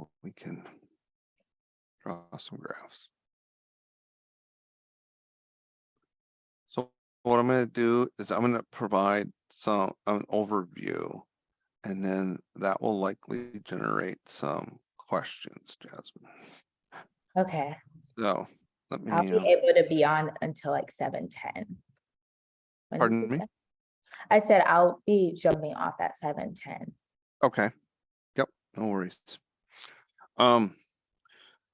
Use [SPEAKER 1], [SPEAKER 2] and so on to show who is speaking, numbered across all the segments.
[SPEAKER 1] so we can draw some graphs. So what I'm going to do is I'm going to provide an overview, and then that will likely generate some questions, Jasmine.
[SPEAKER 2] Okay.
[SPEAKER 1] So let me.
[SPEAKER 2] I'll be able to be on until like 7:10.
[SPEAKER 1] Pardon me?
[SPEAKER 2] I said I'll be jumping off at 7:10.
[SPEAKER 1] Okay. Yep. No worries.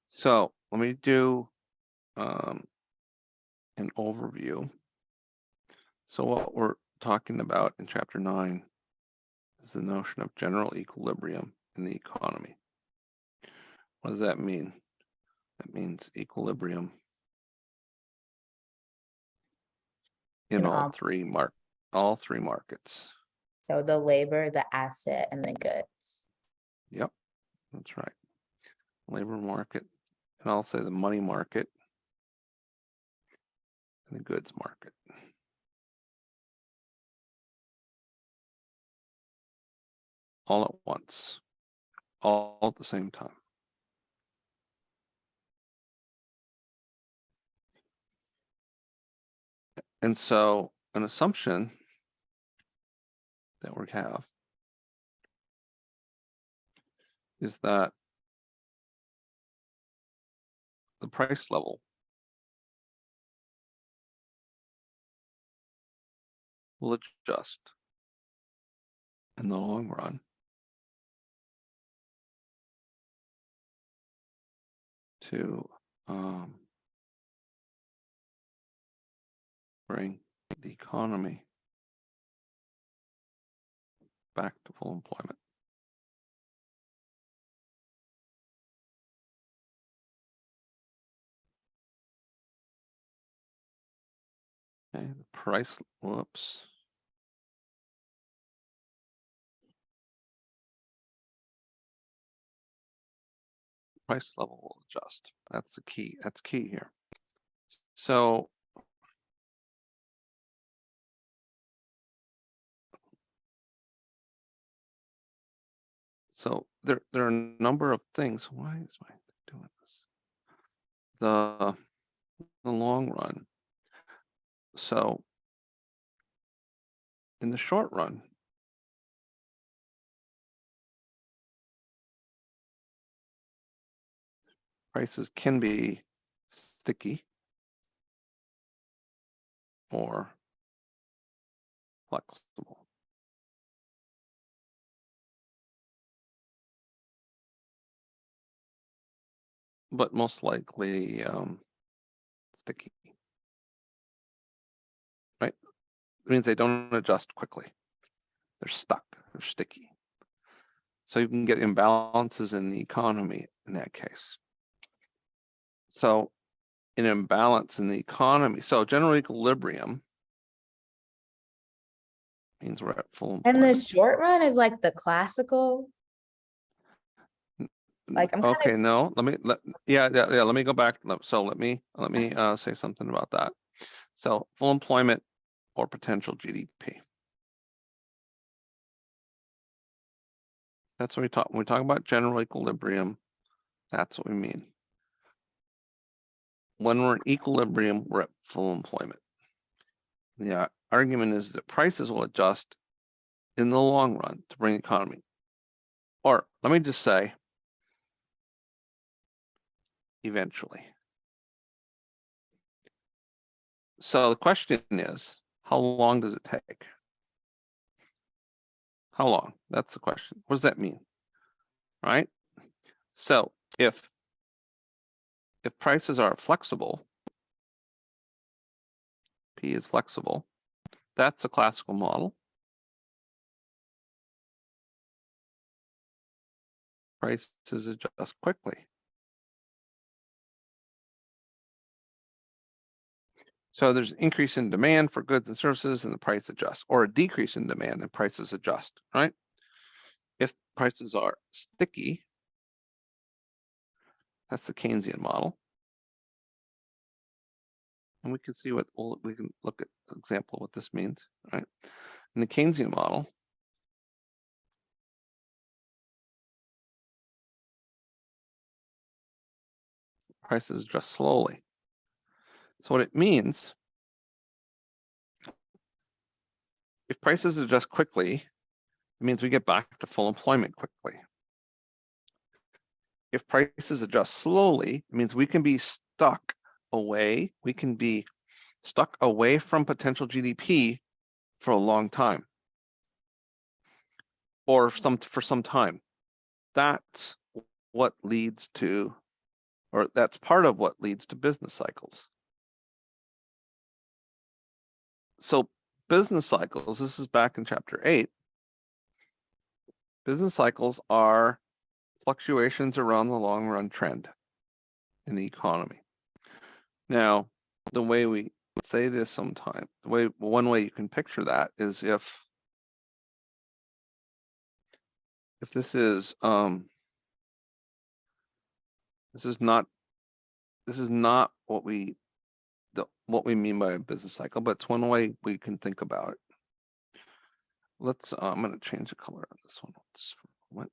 [SPEAKER 1] So let me do an overview. So what we're talking about in chapter 9 is the notion of general equilibrium in the economy. What does that mean? That means equilibrium in all three markets.
[SPEAKER 2] So the labor, the asset, and the goods.
[SPEAKER 1] Yep, that's right. Labor market, and I'll say the money market and the goods market. All at once, all at the same time. And so an assumption that we have is that the price level will adjust in the long run to bring the economy back to full employment. Okay, the price, whoops. Price level will adjust. That's the key. That's key here. So there are a number of things. Why is my doing this? The long run. So in the short run, prices can be sticky or flexible. But most likely sticky, right? It means they don't adjust quickly. They're stuck, they're sticky. So you can get imbalances in the economy in that case. So an imbalance in the economy. So general equilibrium means we're at full employment.
[SPEAKER 2] And the short run is like the classical. Like I'm
[SPEAKER 1] okay, no, let me let me go back. So let me say something about that. So full employment or potential GDP. That's what we talk when we talk about general equilibrium. That's what we mean. When we're in equilibrium, we're at full employment. The argument is that prices will adjust in the long run to bring the economy. Or let me just say, eventually. So the question is, how long does it take? How long? That's the question. What does that mean? Right? So if prices are flexible, P is flexible, that's the classical model. Prices adjust quickly. So there's an increase in demand for goods and services and the price adjusts, or a decrease in demand and prices adjust, right? If prices are sticky, that's the Keynesian model. And we can see we can look at an example of what this means, right? In the Keynesian model, prices adjust slowly. So what it means, if prices adjust quickly, it means we get back to full employment quickly. If prices adjust slowly, it means we can be stuck away. We can be stuck away from potential GDP for a long time, or for some time. That's what leads to, or that's part of what leads to business cycles. So business cycles, this is back in chapter 8. Business cycles are fluctuations around the long run trend in the economy. Now, the way we say this sometime, one way you can picture that is if this is not what we mean by a business cycle, but it's one way we can think about it. Let's I'm going to change the color on this one. What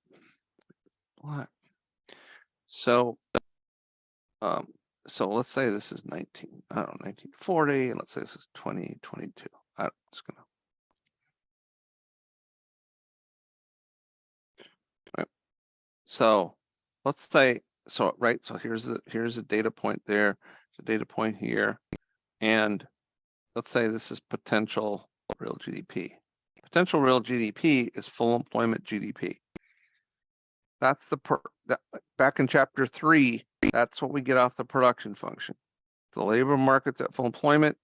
[SPEAKER 1] black. So let's say this is 1940, and let's say this is 2022. I'm just gonna. Right. So let's say, so here's a data point there, a data point here, and let's say this is potential real GDP. Potential real GDP is full employment GDP. That's back in chapter 3, that's what we get off the production function. The labor market's at full employment.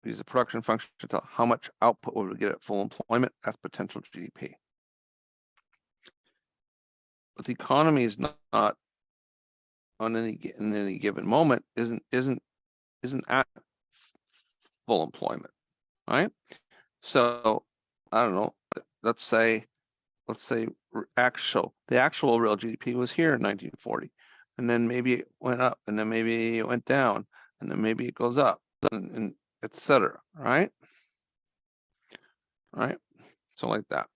[SPEAKER 1] We use the production function to tell how much output would we get at full employment. That's potential GDP. But the economy is not on in any given moment isn't at full employment, right? So I don't know. Let's say the actual real GDP was here in 1940, and then maybe it went up, and then maybe it went down, and then maybe it goes up, and etc. Right? Right? So like that.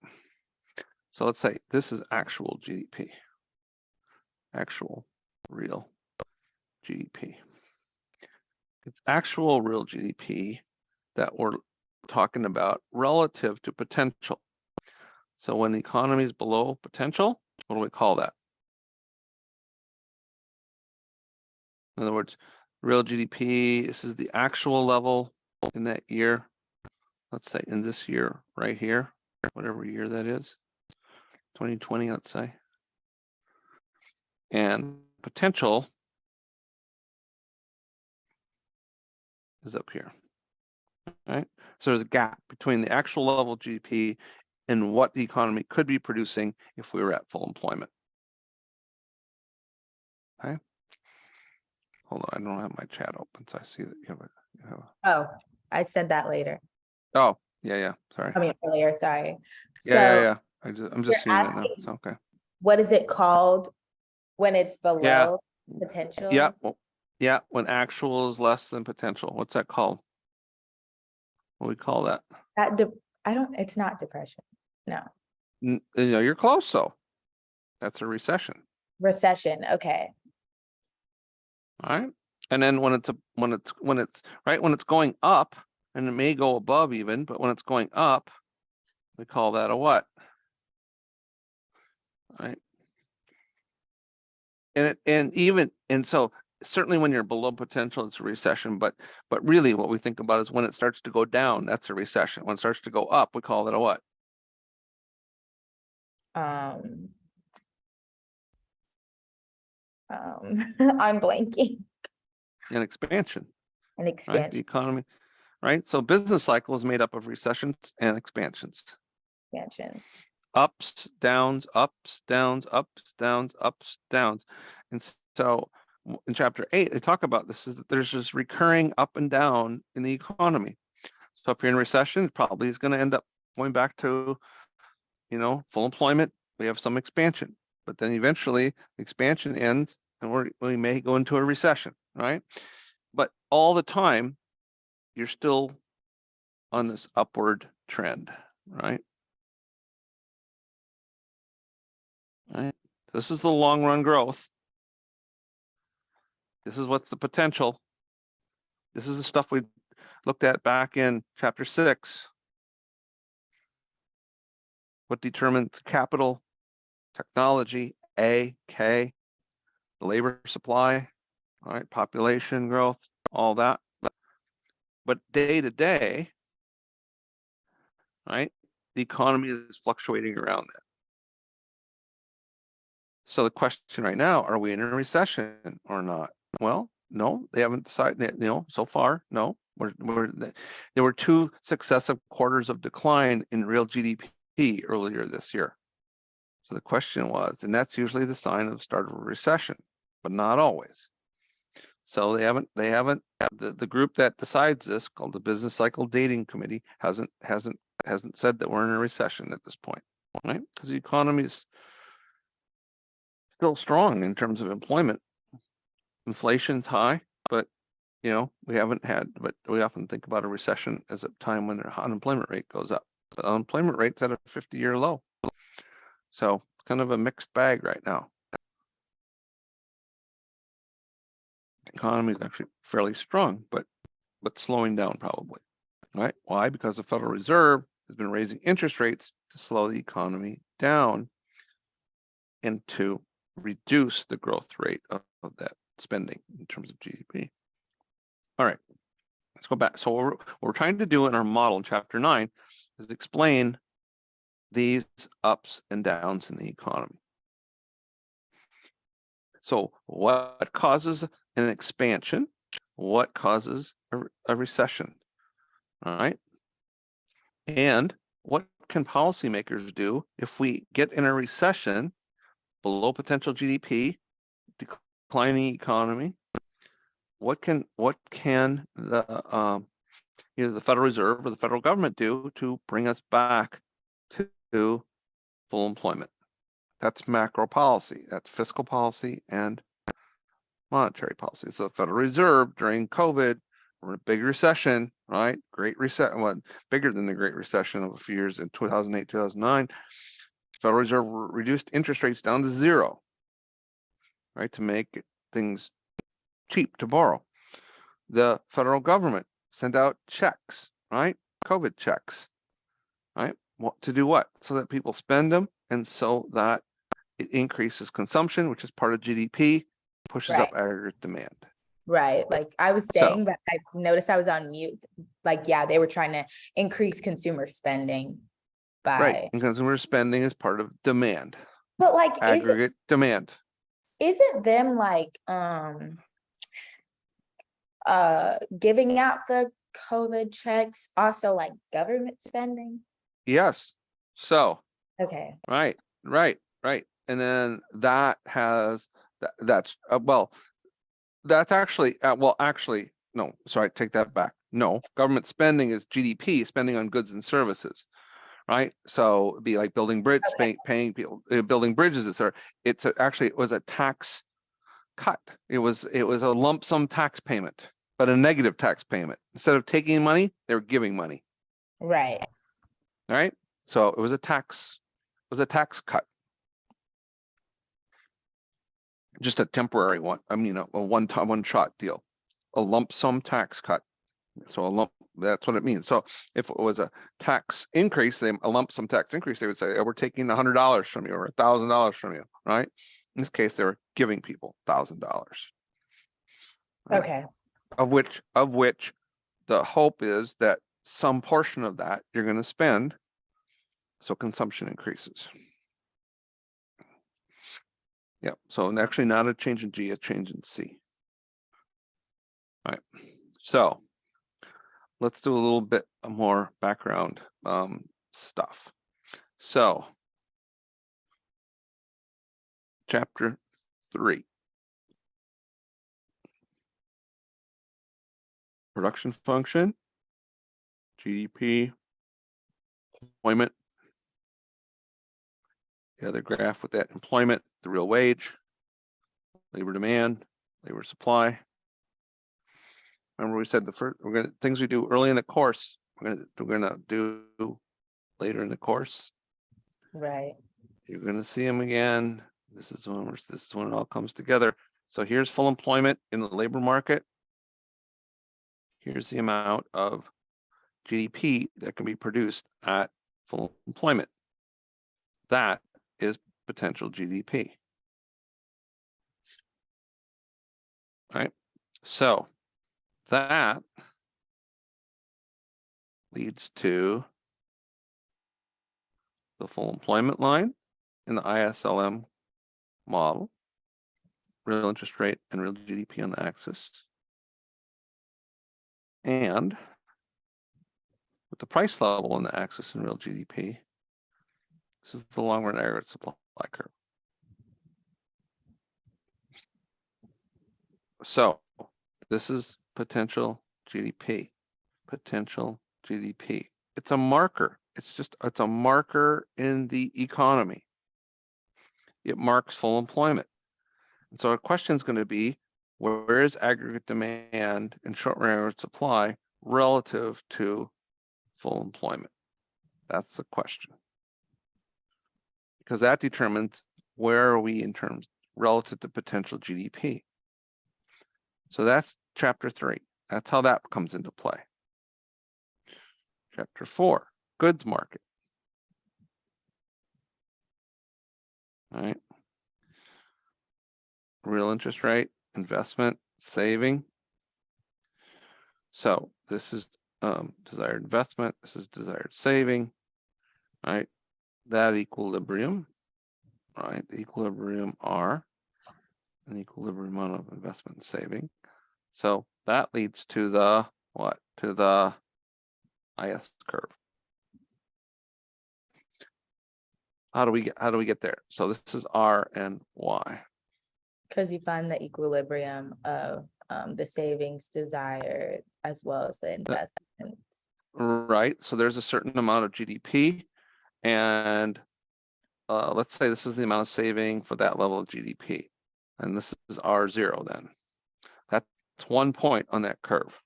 [SPEAKER 1] So let's say this is actual GDP, actual real GDP. It's actual real GDP that we're talking about relative to potential. So when the economy is below potential, what do we call that? In other words, real GDP, this is the actual level in that year. Let's say in this year right here, whatever year that is, 2020, let's say. And potential is up here, right? So there's a gap between the actual level of GDP and what the economy could be producing if we were at full employment. Okay. Hold on, I don't have my chat open, so I see that you have a.
[SPEAKER 2] Oh, I said that later.
[SPEAKER 1] Oh, yeah. Sorry.
[SPEAKER 2] I mean, earlier, sorry.
[SPEAKER 1] Yeah. I'm just seeing it now.
[SPEAKER 2] asking-
[SPEAKER 1] It's okay.
[SPEAKER 2] What is it called when it's below potential?
[SPEAKER 1] Yeah. Well, yeah. When actual is less than potential, what's that called? What do we call that?
[SPEAKER 2] It's not depression. No.
[SPEAKER 1] You're close, though. That's a recession.
[SPEAKER 2] Recession. Okay.
[SPEAKER 1] All right. And then when it's going up, and it may go above even, but when it's going up, we call that a what? All right. And so certainly when you're below potential, it's a recession, but really what we think about is when it starts to go down, that's a recession. When it starts to go up, we call that a what?
[SPEAKER 2] I'm blanking.
[SPEAKER 1] An expansion.
[SPEAKER 2] An
[SPEAKER 1] Right?
[SPEAKER 2] expansion.
[SPEAKER 1] The economy, right? So business cycle is made up of recessions and expansions.
[SPEAKER 2] Expansions.
[SPEAKER 1] Ups, downs, ups, downs, ups, downs, ups, downs. And so in chapter 8, they talk about this is that there's this recurring up and down in the economy. So if you're in recession, it probably is going to end up going back to, full employment. We have some expansion, but then eventually the expansion ends and we may go into a recession, right? But all the time, you're still on this upward trend, right? Right. This is the long run growth. This is what's the potential. This is the stuff we looked at back in chapter 6. What determines capital, technology, A, K, the labor supply, all right, population growth, all that. But day to day, right, the economy is fluctuating around that. So the question right now, are we in a recession or not? Well, no, they haven't decided, so far, no. There were 2 successive quarters of decline in real GDP earlier this year. So the question was, and that's usually the sign of the start of a recession, but not always. So they haven't, the group that decides this, called the Business Cycle Dating Committee, hasn't said that we're in a recession at this point, right? Because the economy is still strong in terms of employment. Inflation's high, but we haven't had, but we often think about a recession as a time when the unemployment rate goes up. But unemployment rate's at a 50-year low. So it's kind of a mixed bag right now. The economy is actually fairly strong, but slowing down probably, right? Why? Because the Federal Reserve has been raising interest rates to slow the economy down and to reduce the growth rate of that spending in terms of GDP. All right, let's go back. So what we're trying to do in our model in chapter 9 is explain these ups and downs in the economy. So what causes an expansion? What causes a recession? All right. And what can policymakers do if we get in a recession, below potential GDP, declining economy? What can the either the Federal Reserve or the federal government do to bring us back to full employment? That's macro policy. That's fiscal policy and monetary policy. So the Federal Reserve during COVID, we're in a big recession, right? Great recession, well, bigger than the Great Recession of a few years in 2008, 2009. Federal Reserve reduced interest rates down to 0, right? To make things cheap to borrow. The federal government sent out checks, right? COVID checks, right? To do what? So that people spend them and so that it increases consumption, which is part of GDP, pushes up aggregate demand.
[SPEAKER 2] Right. Like I was saying, but I noticed I was on mute. Like, yeah, they were trying to increase consumer spending by.
[SPEAKER 1] Right. And consumer spending is part of demand.
[SPEAKER 2] But like
[SPEAKER 1] aggregate demand.
[SPEAKER 2] Isn't them like giving out the COVID checks also like government spending?
[SPEAKER 1] Yes. So
[SPEAKER 2] okay.
[SPEAKER 1] Right. And then that has that's actually no, sorry, take that back. No, government spending is GDP, spending on goods and services, right? So it'd be like building bridges, paying people, building bridges, etc. It was a tax cut. It was a lump sum tax payment, but a negative tax payment. Instead of taking money, they were giving money.
[SPEAKER 2] Right.
[SPEAKER 1] Right. So it was a tax cut. Just a temporary one. I mean, a one-shot deal, a lump sum tax cut. So that's what it means. So if it was a tax increase, a lump sum tax increase, they would say, oh, we're taking $100 from you or $1,000 from you, right? In this case, they were giving people $1,000. Right?
[SPEAKER 2] Okay.
[SPEAKER 1] Of which the hope is that some portion of that you're going to spend, so consumption increases. Yeah, so actually not a change in G, a change in C. All right, so let's do a little bit more background stuff. So chapter 3. Production function, GDP, employment. The other graph with that employment, the real wage, labor demand, labor supply. Remember we said things we do early in the course, we're gonna do later in the course.
[SPEAKER 2] Right.
[SPEAKER 1] You're gonna see them again. This is when it all comes together. So here's full employment in the labor market. Here's the amount of GDP that can be produced at full employment. That is potential GDP. Right? So that leads to the full employment line in the ISLM model, real interest rate and real GDP on the axis. And with the price level on the axis and real GDP, this is the long run aggregate supply curve. So this is potential GDP, potential GDP. It's a marker. It's a marker in the economy. It marks full employment. And so our question is going to be, where is aggregate demand and short run aggregate supply relative to full employment? That's the question. Because that determines where are we in terms relative to potential GDP. So that's chapter 3. That's how that comes into play. Chapter 4, goods market. All right. Real interest rate, investment, saving. So this is desired investment. This is desired saving. All right. That equilibrium. All right. The equilibrium R, an equilibrium amount of investment and saving. So that leads to the what? To the IS curve. How do we get there? So this is R and Y.
[SPEAKER 2] Because you find the equilibrium of the savings desired as well as the investments.
[SPEAKER 1] Right. So there's a certain amount of GDP, and let's say this is the amount of saving for that level of GDP, and this is R0 then. That's 1 point on that curve.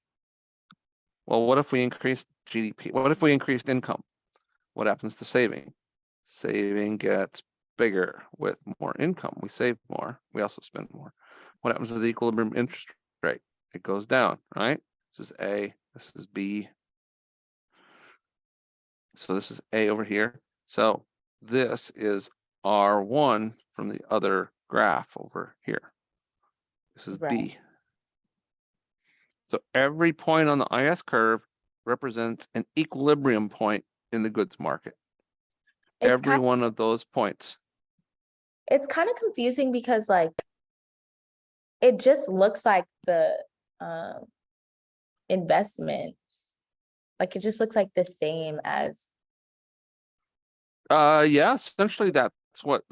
[SPEAKER 1] Well, what if we increased GDP? What if we increased income? What happens to saving? Saving gets bigger with more income. We save more. We also spend more. What happens to the equilibrium interest rate? It goes down, right? This is A, this is B. So this is A over here. So this is R1 from the other graph over here. This is B. So every point on the IS curve represents an equilibrium point in the goods market. Every one of those points.
[SPEAKER 2] It's kind of confusing because like it just looks like the investments, like it just looks like the same as
[SPEAKER 1] Yeah, essentially that's what's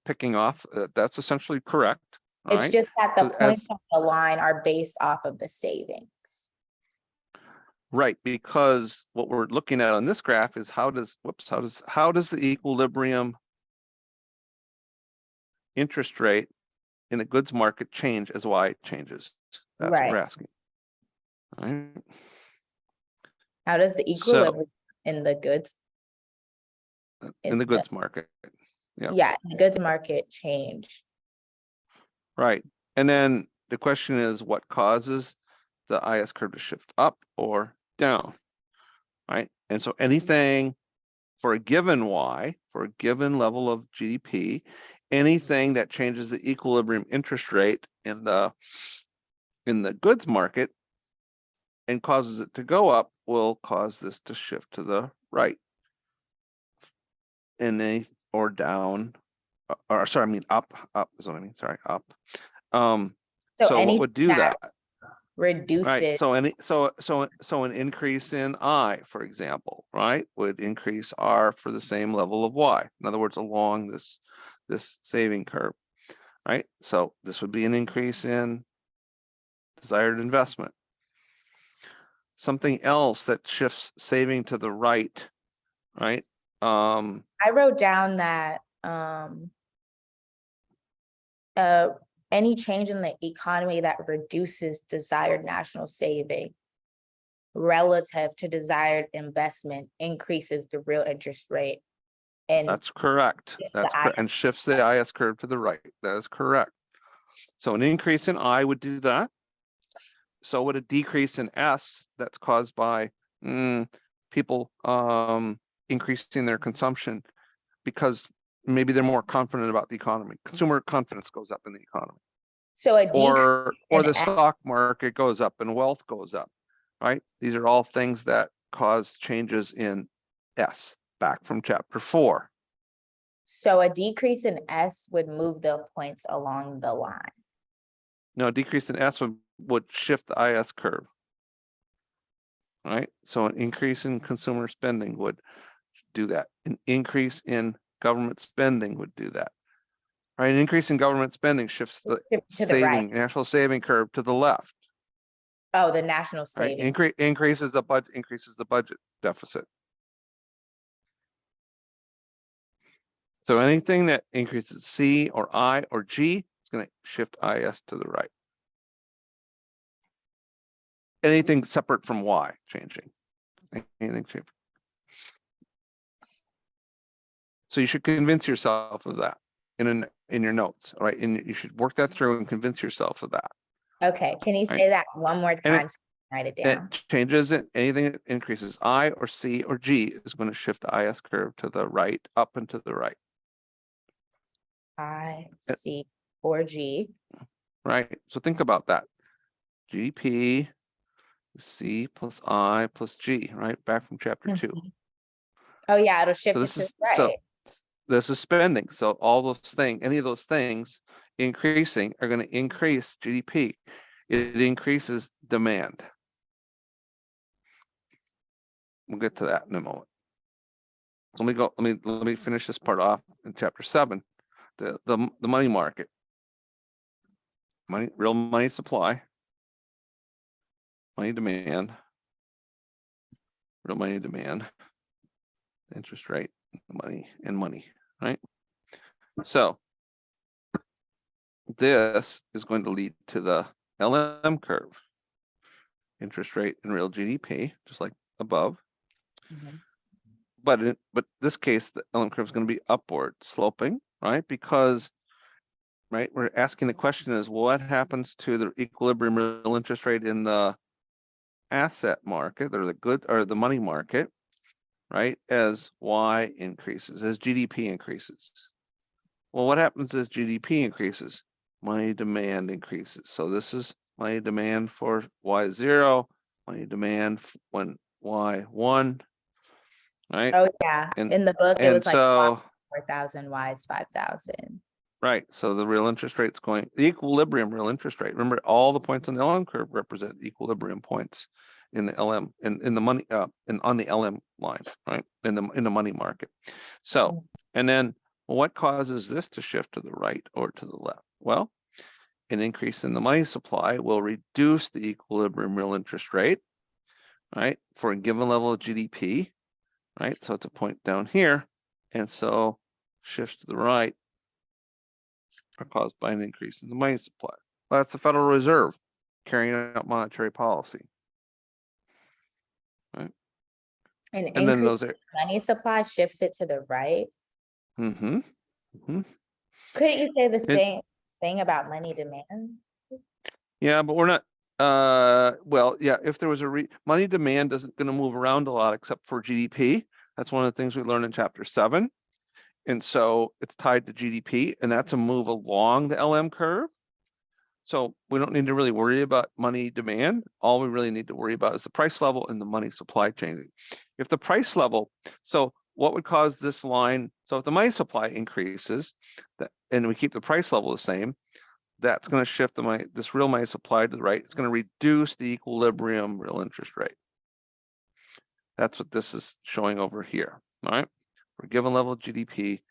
[SPEAKER 1] picking off. That's essentially correct.
[SPEAKER 2] it's
[SPEAKER 1] right?
[SPEAKER 2] just that the points on the line are based off of the savings.
[SPEAKER 1] Right, because what we're looking at on this graph is how does the equilibrium interest rate in the goods market change as Y changes? That's what we're asking. All right.
[SPEAKER 2] How does the equilibrium in the goods
[SPEAKER 1] market?
[SPEAKER 2] Yeah, the goods market change.
[SPEAKER 1] Right. And then the question is, what causes the IS curve to shift up or down? Right. And so anything for a given Y, for a given level of GDP, anything that changes the equilibrium interest rate in the goods market and causes it to go up will cause this to shift to the right. And or down, or sorry, I mean up is what I mean. Sorry, up. So what would do that?
[SPEAKER 2] Reduce
[SPEAKER 1] right.
[SPEAKER 2] it.
[SPEAKER 1] So an increase in I, for example, right, would increase R for the same level of Y. In other words, along this saving curve, right? So this would be an increase in desired investment. Something else that shifts saving to the right, right?
[SPEAKER 2] I wrote down that any change in the economy that reduces desired national saving relative to desired investment increases the real interest rate and
[SPEAKER 1] That's correct.
[SPEAKER 2] shifts
[SPEAKER 1] That's
[SPEAKER 2] the
[SPEAKER 1] correct. And shifts the IS curve to the right. That is correct. So an increase in I would do that. So would a decrease in S that's caused by people increasing their consumption because maybe they're more confident about the economy. Consumer confidence goes up in the economy.
[SPEAKER 2] So a decrease
[SPEAKER 1] Or
[SPEAKER 2] in
[SPEAKER 1] the
[SPEAKER 2] S,
[SPEAKER 1] stock market goes up and wealth goes up, right? These are all things that cause changes in S, back from chapter 4.
[SPEAKER 2] so a decrease in S would move the points along the line.
[SPEAKER 1] No, decrease in S would shift the IS curve, right? So an increase in consumer spending would do that. An increase in government spending would do that, right? An increase in government spending shifts the
[SPEAKER 2] To the right.
[SPEAKER 1] national saving curve to the left,
[SPEAKER 2] Oh, the national
[SPEAKER 1] right?
[SPEAKER 2] savings.
[SPEAKER 1] Increases the budget deficit. So anything that increases C or I or G is going to shift IS to the right. Anything separate from Y changing. Anything changing. So you should convince yourself of that in your notes, all right? And you should work that through and convince yourself of that.
[SPEAKER 2] Okay, can you
[SPEAKER 1] Right.
[SPEAKER 2] say that one more
[SPEAKER 1] And
[SPEAKER 2] time? So I can write it down.
[SPEAKER 1] It changes it. Anything that increases I or C or G is going to shift the IS curve to the right, up and to the right.
[SPEAKER 2] I, C, or G.
[SPEAKER 1] Right. So think about that. GDP, C plus I plus G, right? Back from chapter 2.
[SPEAKER 2] Oh yeah, it'll shift
[SPEAKER 1] So
[SPEAKER 2] it
[SPEAKER 1] this
[SPEAKER 2] to
[SPEAKER 1] is
[SPEAKER 2] the right.
[SPEAKER 1] this is spending. So all those things, any of those things increasing are going to increase GDP. It increases demand. We'll get to that in a moment. So let me finish this part off in chapter 7. The money market. Real money supply, money demand, real money demand, interest rate, money, right? So this is going to lead to the LM curve, interest rate and real GDP, just like above.
[SPEAKER 2] Mhm.
[SPEAKER 1] But this case, the LM curve is going to be upward sloping, right? Because, right, we're asking the question is, what happens to the equilibrium real interest rate in the asset market or the money market, right? As Y increases, as GDP increases. Well, what happens as GDP increases? Money demand increases. So this is money demand for Y0, money demand when Y1, right?
[SPEAKER 2] Oh yeah,
[SPEAKER 1] And
[SPEAKER 2] in the book, it was like
[SPEAKER 1] so
[SPEAKER 2] 4,000, Y is 5,000.
[SPEAKER 1] right. So the real interest rate's going, the equilibrium real interest rate. Remember, all the points on the LM curve represent equilibrium points in the LM in the money and on the LM line, right? In the money market. So, and then what causes this to shift to the right or to the left? Well, an increase in the money supply will reduce the equilibrium real interest rate, right? For a given level of GDP, right? So it's a point down here. And so shifts to the right are caused by an increase in the money supply. Well, that's the Federal Reserve carrying out monetary policy. Right.
[SPEAKER 2] And
[SPEAKER 1] And then
[SPEAKER 2] increase
[SPEAKER 1] those are
[SPEAKER 2] money supply shifts it to the right.
[SPEAKER 1] Couldn't
[SPEAKER 2] Couldn't you say the same thing about money demand?
[SPEAKER 1] yeah, but we're not well, yeah, if there was money demand isn't going to move around a lot except for GDP. That's one of the things we learned in chapter 7. And so it's tied to GDP, and that's a move along the LM curve. So we don't need to really worry about money demand. All we really need to worry about is the price level and the money supply changing. If the price level, so what would cause this line? So if the money supply increases, and we keep the price level the same, that's going to shift this real money supply to the right. It's going to reduce the equilibrium real interest rate. That's what this is showing over here. All right. For a given level of GDP,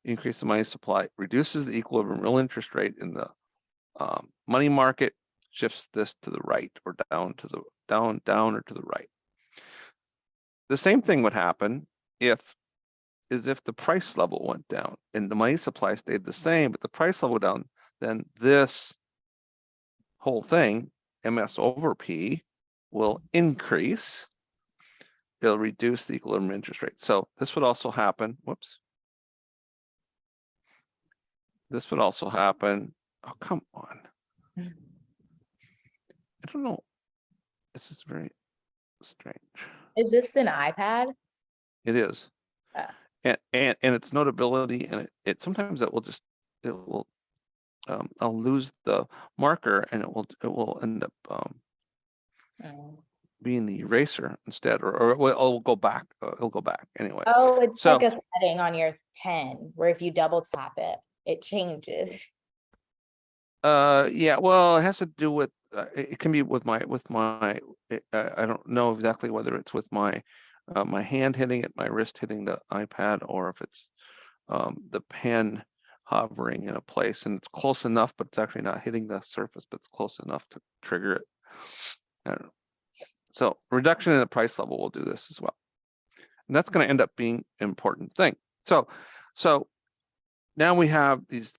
[SPEAKER 1] increase the money supply, reduces the equilibrium real interest rate in the money market, shifts this to the right or down to the down or to the right. The same thing would happen if the price level went down and the money supply stayed the same, but the price level down, then this whole thing, MS over P, will increase, it'll reduce the equilibrium interest rate. So this would also happen. Whoops. This would also happen. Oh, come on. I don't know. This is very strange.
[SPEAKER 2] Is this an iPad?
[SPEAKER 1] It is. And its notability, and it sometimes it will I'll lose the marker, and it will end up being the eraser instead, or it'll go back. It'll go back anyway.
[SPEAKER 2] Oh, it's
[SPEAKER 1] So,
[SPEAKER 2] like a setting on your pen where if you double tap it, it changes.
[SPEAKER 1] yeah, well, it has to do with it can be with my I don't know exactly whether it's with my my hand hitting it, my wrist hitting the iPad, or if it's the pen hovering in a place and it's close enough, but it's actually not hitting the surface, but it's close enough to trigger it. I don't know. So reduction in the price level will do this as well. And that's going to end up being an important thing. So now we have these,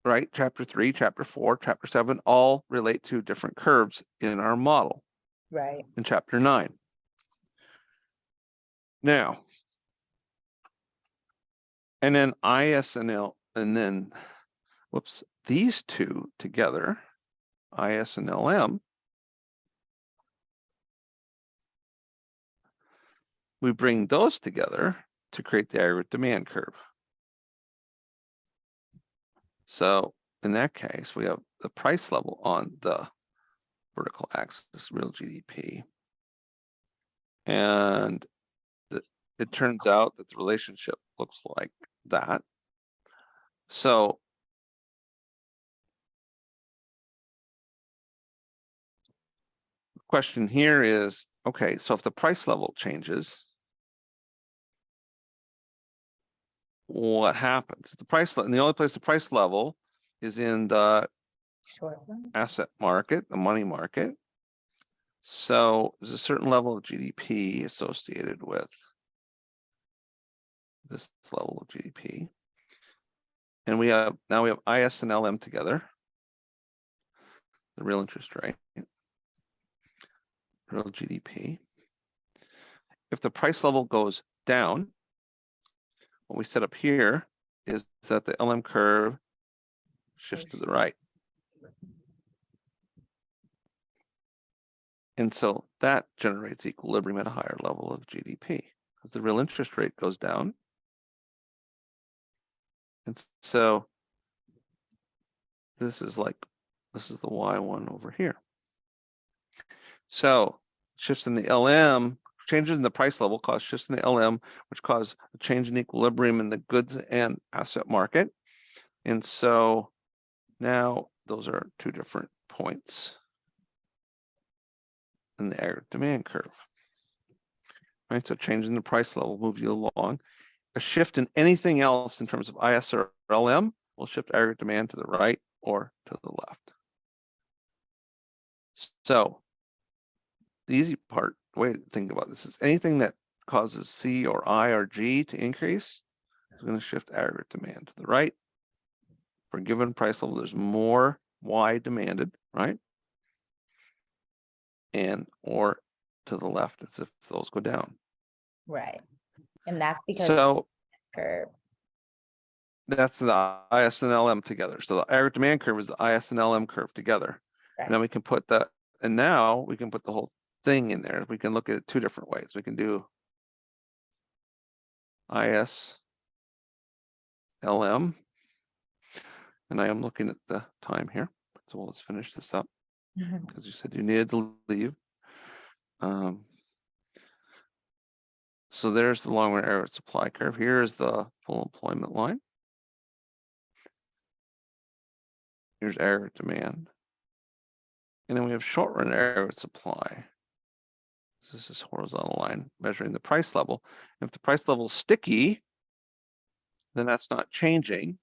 [SPEAKER 1] right? Chapter 3, chapter 4, chapter 7, all relate to different curves in our model.
[SPEAKER 2] Right.
[SPEAKER 1] In chapter 9. Now, and then ISNL, and then, whoops, these two together, IS and LM, we bring those together to create the aggregate demand curve. So in that case, we have the price level on the vertical axis, real GDP. And it turns out that the relationship looks like that. So the question here is, okay, so if the price level changes, what happens? The price, and the only place the price level is in the
[SPEAKER 2] Short one.
[SPEAKER 1] asset market, the money market. So there's a certain level of GDP associated with this level of GDP. And now we have IS and LM together, the real interest rate, real GDP. If the price level goes down, what we set up here is that the LM curve shifts to the right. And so that generates equilibrium at a higher level of GDP because the real interest rate goes down. And so this is the Y1 over here. So shifts in the LM, changes in the price level cause shifts in the LM, which cause a change in equilibrium in the goods and asset market. And so now those are two different points in the aggregate demand curve. Right, so change in the price level moves you along. A shift in anything else in terms of IS or LM will shift aggregate demand to the right or to the left. So the easy part, the way to think about this is anything that causes C or I or G to increase is going to shift aggregate demand to the right. For a given price level, there's more Y demanded, right? And or to the left as if those go down.
[SPEAKER 2] Right. And that's because
[SPEAKER 1] so
[SPEAKER 2] curve.
[SPEAKER 1] That's the IS and LM together. So the aggregate demand curve is the IS and LM curve together. Right. And then we can put that, and now we can put the whole thing in there. We can look at it two different ways. We can do IS, LM, and I am looking at the time here. So let's finish this up because you said you needed to leave. So there's the long run average supply curve. Here is the full employment line. Here's aggregate demand. And then we have short run average supply. This is horizontal line measuring the price level. If the price level is sticky, then that's not changing.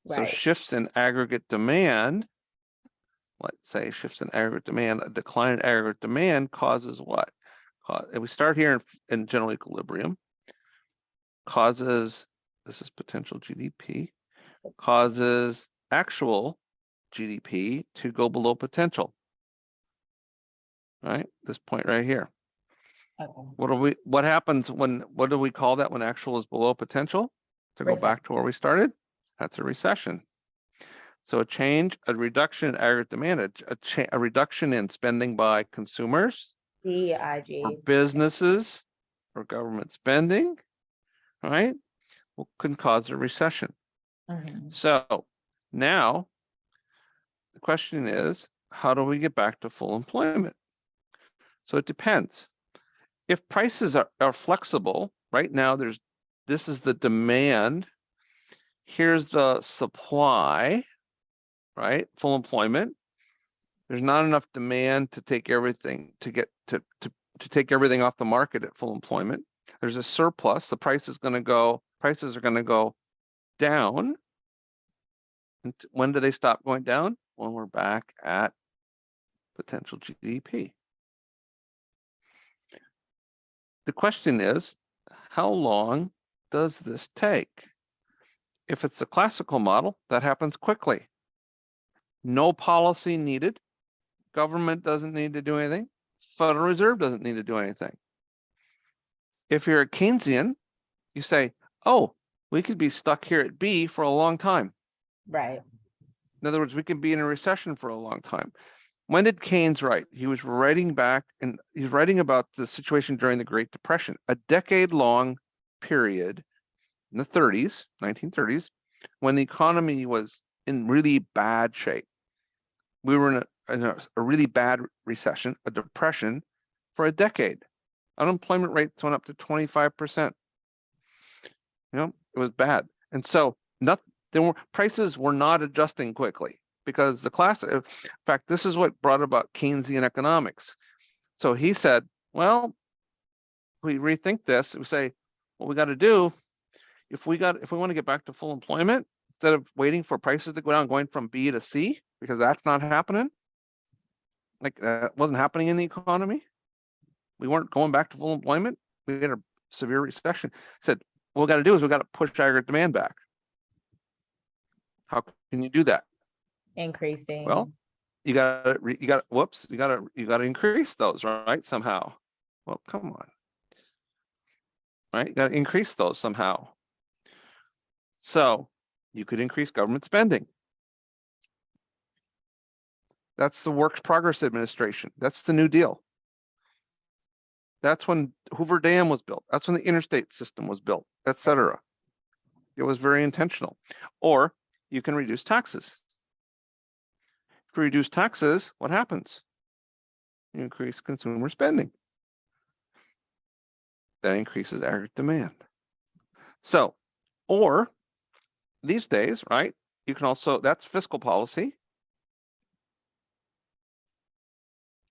[SPEAKER 1] Right. So shifts in aggregate demand, let's say shifts in aggregate demand, a decline in aggregate demand causes what? If we start here in general equilibrium, causes, this is potential GDP, causes actual GDP to go below potential. Right, this point right here.
[SPEAKER 2] Okay.
[SPEAKER 1] What happens what do we call that when actual is below potential? To go back to where we started, that's a recession. So a reduction in aggregate demand, a reduction in spending by consumers, or
[SPEAKER 2] CIG.
[SPEAKER 1] businesses, or government spending, right? Can cause a recession.
[SPEAKER 2] Mhm.
[SPEAKER 1] So now the question is, how do we get back to full employment? So it depends. If prices are flexible, right now this is the demand, here's the supply, right? Full employment. There's not enough demand to take everything to take everything off the market at full employment. There's a surplus. The prices are going to go down. And when do they stop going down? When we're back at potential GDP. The question is, how long does this take? If it's the classical model, that happens quickly. No policy needed. Government doesn't need to do anything. Federal Reserve doesn't need to do anything. If you're a Keynesian, you say, oh, we could be stuck here at B for a long time.
[SPEAKER 2] Right.
[SPEAKER 1] In other words, we could be in a recession for a long time. When did Keynes write? He was writing back, and he's writing about the situation during the Great Depression, a decade-long period in the 30s, 1930s, when the economy was in really bad shape. We were in a really bad recession, a depression, for a decade. Unemployment rates went up to 25%. It was bad. And so prices were not adjusting quickly because in fact, this is what brought about Keynesian economics. So he said, well, we rethink this. We say, what we got to do, if we want to get back to full employment, instead of waiting for prices to go down, going from B to C, because that's not happening. Like that wasn't happening in the economy. We weren't going back to full employment. We had a severe recession. Said, what we got to do is we got to push aggregate demand back. How can you do that?
[SPEAKER 2] Increasing.
[SPEAKER 1] Well, you got to increase those, right? Somehow. Well, come on. Right? You got to increase those somehow. So you could increase government spending. That's the Works Progress Administration. That's the New Deal. That's when Hoover Dam was built. That's when the interstate system was built, etc. It was very intentional. Or you can reduce taxes. If you reduce taxes, what happens? You increase consumer spending. That increases aggregate demand. So, or these days, right? You can also, that's fiscal policy,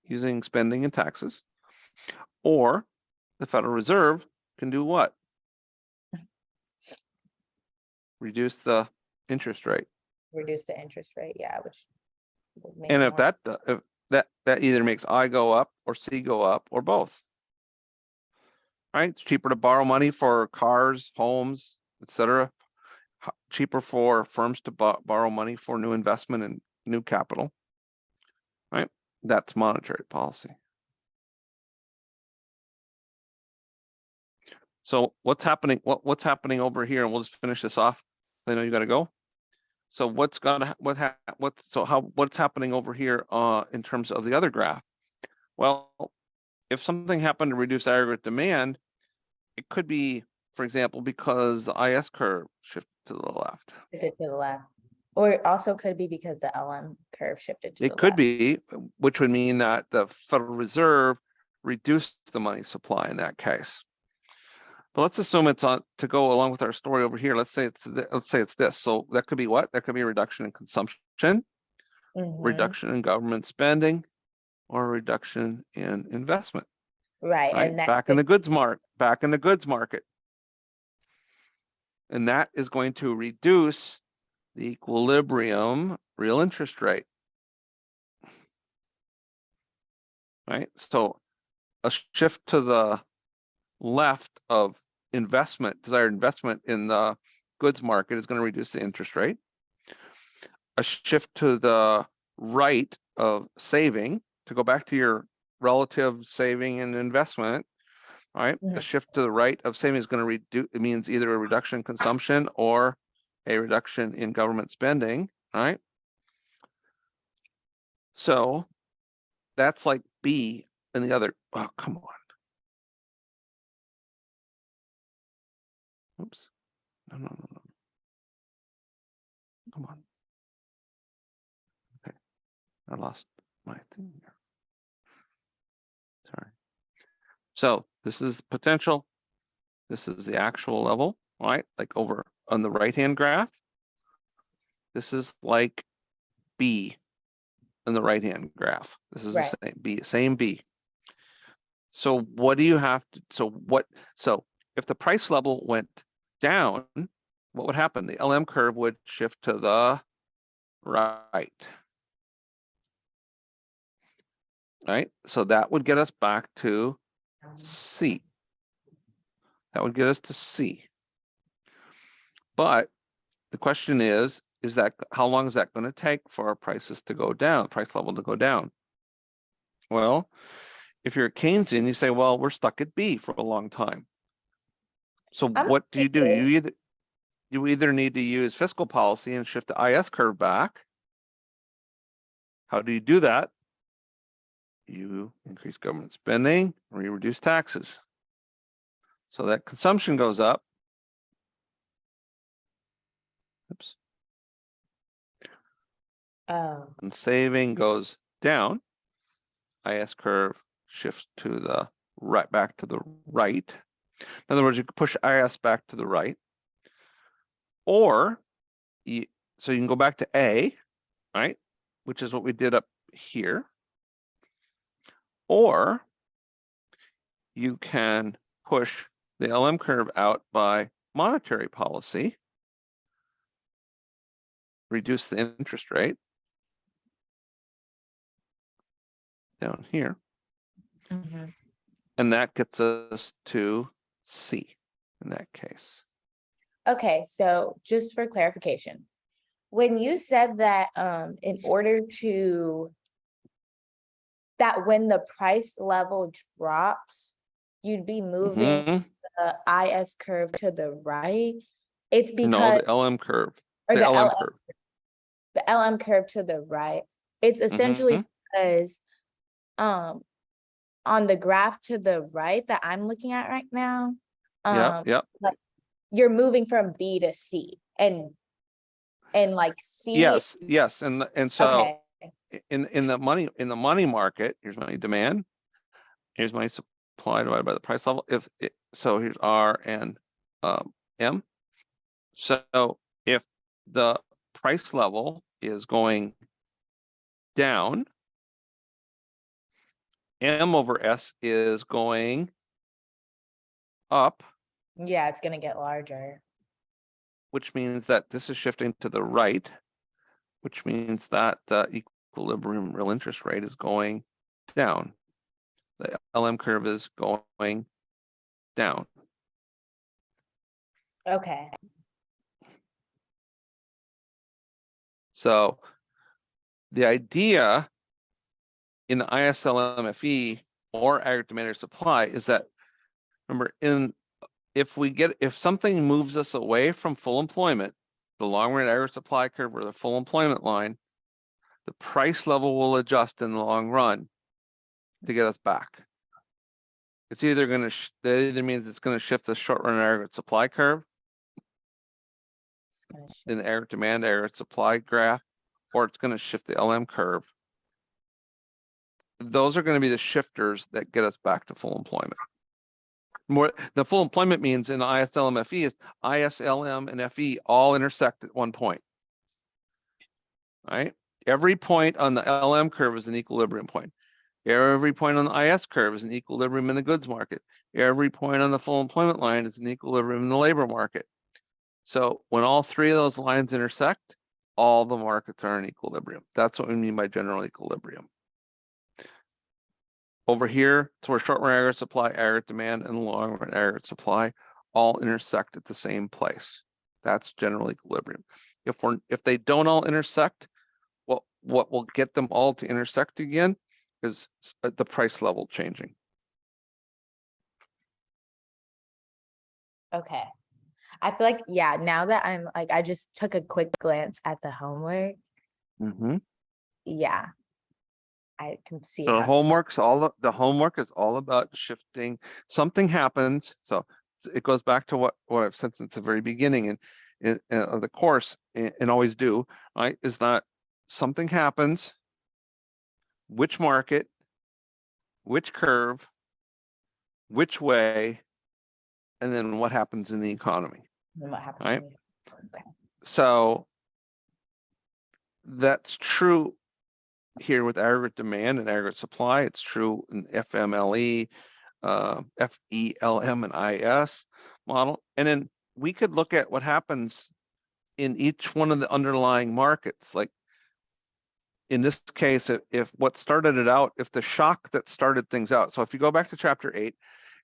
[SPEAKER 1] using spending and taxes. Or the Federal Reserve can do what? Reduce the interest rate.
[SPEAKER 2] Reduce the interest rate, yeah, which would make
[SPEAKER 1] And if
[SPEAKER 2] more.
[SPEAKER 1] that either makes I go up or C go up or both. Right? It's cheaper to borrow money for cars, homes, etc. Cheaper for firms to borrow money for new investment and new capital. Right? That's monetary policy. So what's happening? What's happening over here? And we'll just finish this off. I know you got to go. So what's happening over here in terms of the other graph? Well, if something happened to reduce aggregate demand, it could be, for example, because the IS curve shifted to the left.
[SPEAKER 2] Shifted to the left. Or it also could be because the LM curve shifted to the left.
[SPEAKER 1] It could be, which would mean that the Federal Reserve reduced the money supply in that case. But let's assume it's on to go along with our story over here. Let's say it's this. So that could be what? That could be a reduction in consumption, reduction in government spending, or a reduction in investment.
[SPEAKER 2] Right. And
[SPEAKER 1] back in the goods market. And that is going to reduce the equilibrium real interest rate. Right? So a shift to the left of desired investment in the goods market is going to reduce the interest rate. A shift to the right of saving, to go back to your relative saving and investment, All right, the
[SPEAKER 2] Mhm.
[SPEAKER 1] shift to the right of savings is going to reduce, it means either a reduction in consumption or a reduction in government spending, all right? So that's like B and the other, oh, come on. Oops, no. Come on. Okay, I lost my thing here. Sorry. So this is potential. This is the actual level, right? Like over on the right-hand graph. This is like B in the right-hand graph. This is
[SPEAKER 2] Right.
[SPEAKER 1] the same B. So what do you have to, so if the price level went down, what would happen? The LM curve would shift to the right. Right? So that would get us back to C. That would get us to C. But the question is that how long is that going to take for our prices to go down, price level to go down? Well, if you're a Keynesian, you say, well, we're stuck at B for a long time. So
[SPEAKER 2] I'm
[SPEAKER 1] what do?
[SPEAKER 2] thinking-
[SPEAKER 1] You either need to use fiscal policy and shift the IS curve back. How do you do that? You increase government spending or you reduce taxes. So that consumption goes up. Oops.
[SPEAKER 2] Oh,
[SPEAKER 1] And saving goes down. IS curve shifts to the right, back to the right. In other words, you could push IS back to the right. Or, so you can go back to A, right? Which is what we did up here. Or you can push the LM curve out by monetary policy, reduce the interest rate down here,
[SPEAKER 2] mhm.
[SPEAKER 1] and that gets us to C in that case.
[SPEAKER 2] Okay, so just for clarification, when you said that in order to that when the price level drops, you'd be moving
[SPEAKER 1] Mhm.
[SPEAKER 2] the IS curve to the right, it's
[SPEAKER 1] No,
[SPEAKER 2] because
[SPEAKER 1] the LM curve,
[SPEAKER 2] or
[SPEAKER 1] the LM curve.
[SPEAKER 2] the LM curve to the right, it's essentially
[SPEAKER 1] Mhm.
[SPEAKER 2] because on the graph to the right that I'm looking at right now,
[SPEAKER 1] Yep, yep.
[SPEAKER 2] like you're moving from B to C and like C.
[SPEAKER 1] Yes, and so
[SPEAKER 2] Okay.
[SPEAKER 1] in the money market, here's money demand, here's money supply divided by the price level. So here's R and M. So if the price level is going down, M over S is going up,
[SPEAKER 2] Yeah, it's gonna get larger.
[SPEAKER 1] which means that this is shifting to the right, which means that the equilibrium real interest rate is going down. The LM curve is going down.
[SPEAKER 2] Okay.
[SPEAKER 1] So the idea in the ISLMFE or aggregate demand or supply is that, remember, if something moves us away from full employment, the long run aggregate supply curve or the full employment line, the price level will adjust in the long run to get us back. It's either going to, that either means it's going to shift the short run aggregate supply curve
[SPEAKER 2] It's gonna shift.
[SPEAKER 1] in the aggregate demand, aggregate supply graph, or it's going to shift the LM curve. Those are going to be the shifters that get us back to full employment. The full employment means in the ISLM-FE is ISLM and FE all intersect at one point. Right? Every point on the LM curve is an equilibrium point. Every point on the IS curve is an equilibrium in the goods market. Every point on the full employment line is an equilibrium in the labor market. So when all three of those lines intersect, all the markets are in equilibrium. That's what we mean by general equilibrium. Over here, it's where short run aggregate supply, aggregate demand, and long run aggregate supply all intersect at the same place. That's general equilibrium. If they don't all intersect, what will get them all to intersect again is the price level changing.
[SPEAKER 2] Okay. I feel like, yeah, now that I'm like, I just took a quick glance at the homework.
[SPEAKER 1] Mm-hmm.
[SPEAKER 2] Yeah, I can see
[SPEAKER 1] The
[SPEAKER 2] how.
[SPEAKER 1] the homework is all about shifting. Something happens, so it goes back to what I've said since the very beginning of the course, and always do, right? Is that something happens, which market, which curve, which way, and then what happens in the economy,
[SPEAKER 2] What happens
[SPEAKER 1] right?
[SPEAKER 2] when okay.
[SPEAKER 1] So that's true here with aggregate demand and aggregate supply. It's true in FMLE, FELM and IS model. And then we could look at what happens in each one of the underlying markets. Like in this case, if what started it out, if the shock that started things out. So if you go back to chapter 8,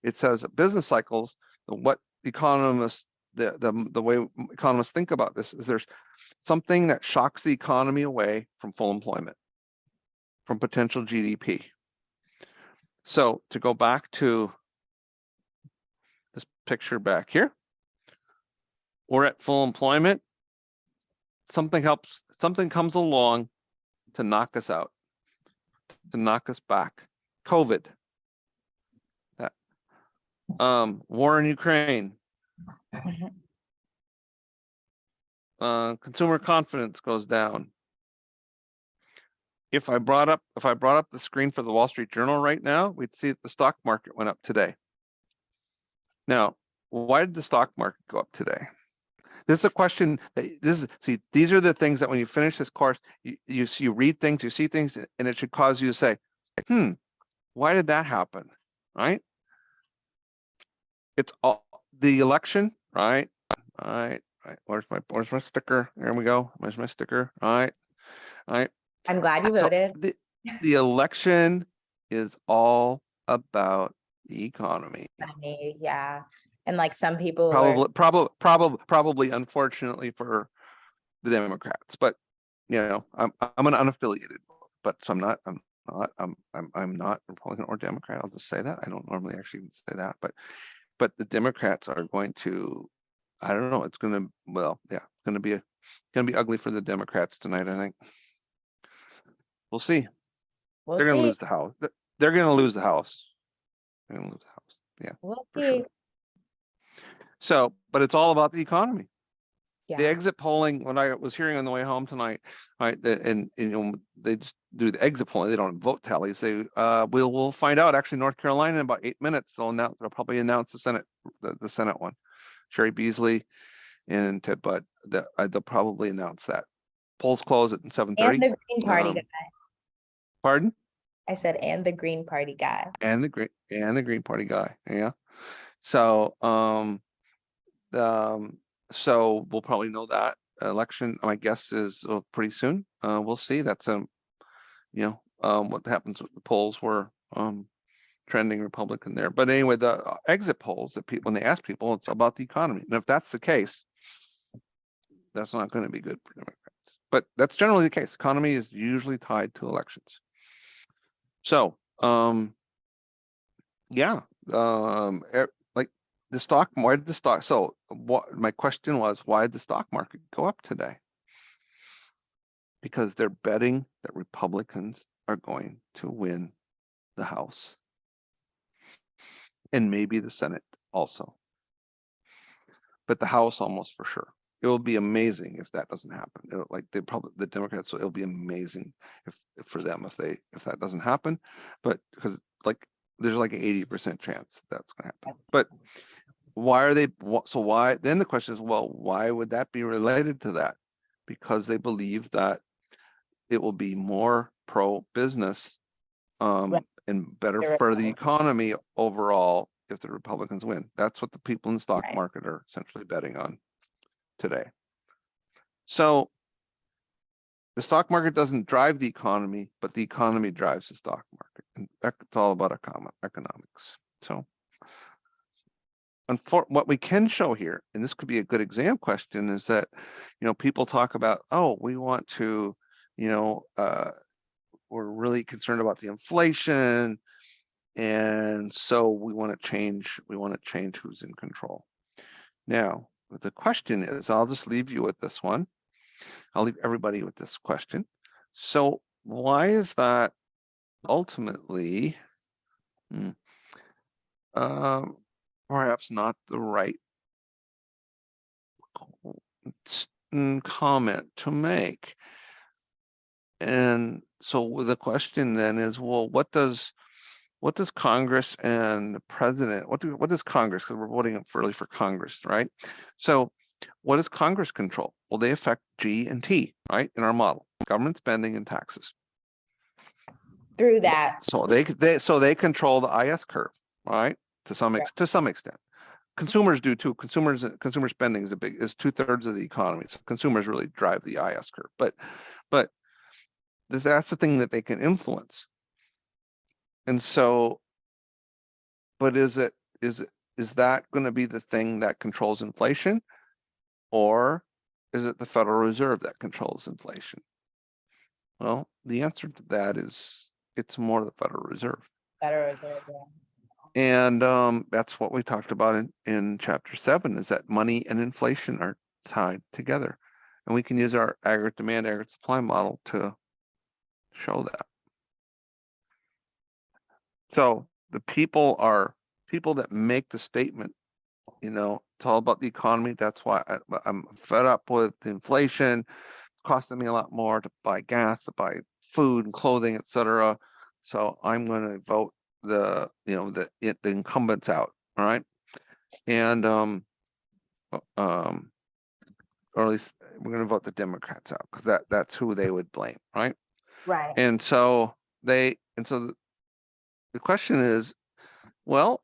[SPEAKER 1] it says business cycles, what economists, the way economists think about this is there's something that shocks the economy away from full employment, from potential GDP. So to go back to this picture back here, we're at full employment. Something comes along to knock us out, to knock us back. COVID, that war in Ukraine, consumer confidence goes down. If I brought up the screen for the Wall Street Journal right now, we'd see that the stock market went up today. Now, why did the stock market go up today? This is a question that these are the things that when you finish this course, you read things, you see things, and it should cause you to say, why did that happen? Right? It's all the election, right? Right. Where's my sticker? There we go. Where's my sticker? All right.
[SPEAKER 2] I'm glad you
[SPEAKER 1] So
[SPEAKER 2] voted.
[SPEAKER 1] the election is all about the economy.
[SPEAKER 2] Yeah. And like some people were,
[SPEAKER 1] Probably unfortunately for the Democrats, but I'm an unaffiliated voter, but so I'm not Republican or Democrat. I'll just say that. I don't normally actually even say that, but the Democrats are going to, I don't know, it's going to be ugly for the Democrats tonight, I think. We'll see.
[SPEAKER 2] we'll
[SPEAKER 1] They're going to
[SPEAKER 2] see.
[SPEAKER 1] lose the House. They're going to lose the House. They're going to lose the House. Yeah,
[SPEAKER 2] We'll
[SPEAKER 1] for
[SPEAKER 2] see.
[SPEAKER 1] sure. So, but it's all about the economy. The
[SPEAKER 2] Yeah.
[SPEAKER 1] exit polling, when I was hearing on the way home tonight, right, and they just do the exit polling. They don't vote tallies. They we'll find out. Actually, North Carolina in about 8 minutes. They'll probably announce the Senate one. Sherry Beasley and Ted Budd. They'll probably announce that. Polls close at 7:30.
[SPEAKER 2] And the Green Party guy.
[SPEAKER 1] Pardon?
[SPEAKER 2] I said, and the Green Party guy.
[SPEAKER 1] And the Green Party guy. Yeah. So so we'll probably know that election. My guess is pretty soon. We'll see. That's what happens with the polls were trending Republican there. But anyway, the exit polls that when they ask people, it's about the economy. And if that's the case, that's not going to be good for Democrats. But that's generally the case. Economy is usually tied to elections. So yeah, like the stock. Why did the stock? So what? My question was, why did the stock market go up today? Because they're betting that Republicans are going to win the House and maybe the Senate also, but the House almost for sure. It will be amazing if that doesn't happen. The Democrats, it'll be amazing if for them if that doesn't happen, but because there's like an 80% chance that's going to happen. But why are they? So why? Then the question is, well, why would that be related to that? Because they believe that it will be more pro-business and better for the economy overall if the Republicans win. That's what the people in the stock market are essentially betting on today. So the stock market doesn't drive the economy, but the economy drives the stock market. And it's all about economics. So what we can show here, and this could be a good exam question, is that, people talk about, oh, we want to, we're really concerned about the inflation. And so we want to change who's in control. Now, the question is, I'll just leave you with this one. I'll leave everybody with this question. So why is that ultimately perhaps not the right comment to make? And so the question then is, well, what does Congress and the president, what does Congress, because we're voting really for Congress, right? So what does Congress control? Well, they affect G and T, right? In our model, government spending and taxes.
[SPEAKER 2] Through that.
[SPEAKER 1] So they control the IS curve, right? To some extent. Consumers do too. Consumer spending is 2/3 of the economy. So consumers really drive the IS curve. But that's the thing that they can influence. And so, but is that going to be the thing that controls inflation, or is it the Federal Reserve that controls inflation? Well, the answer to that is it's more the Federal Reserve.
[SPEAKER 2] Federal Reserve, yeah.
[SPEAKER 1] And that's what we talked about in chapter 7, is that money and inflation are tied together. And we can use our aggregate demand, aggregate supply model to show that. So the people that make the statement, it's all about the economy. That's why I'm fed up with the inflation. It's costing me a lot more to buy gas, to buy food and clothing, etc. So I'm going to vote the incumbents out. All right. And or at least we're going to vote the Democrats out, because that's who they would blame, right?
[SPEAKER 2] Right.
[SPEAKER 1] And so the question is, well,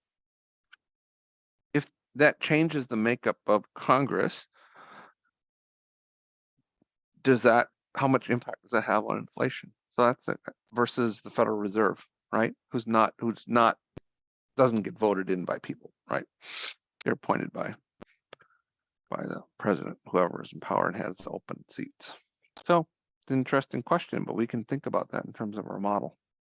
[SPEAKER 1] if that changes the makeup of Congress, how much impact does that have on inflation? So that's it, versus the Federal Reserve, right? Who's doesn't get voted in by people, right? They're appointed by the president, whoever is in power and has open seats. So it's an interesting question, but we can think about that in terms of our model.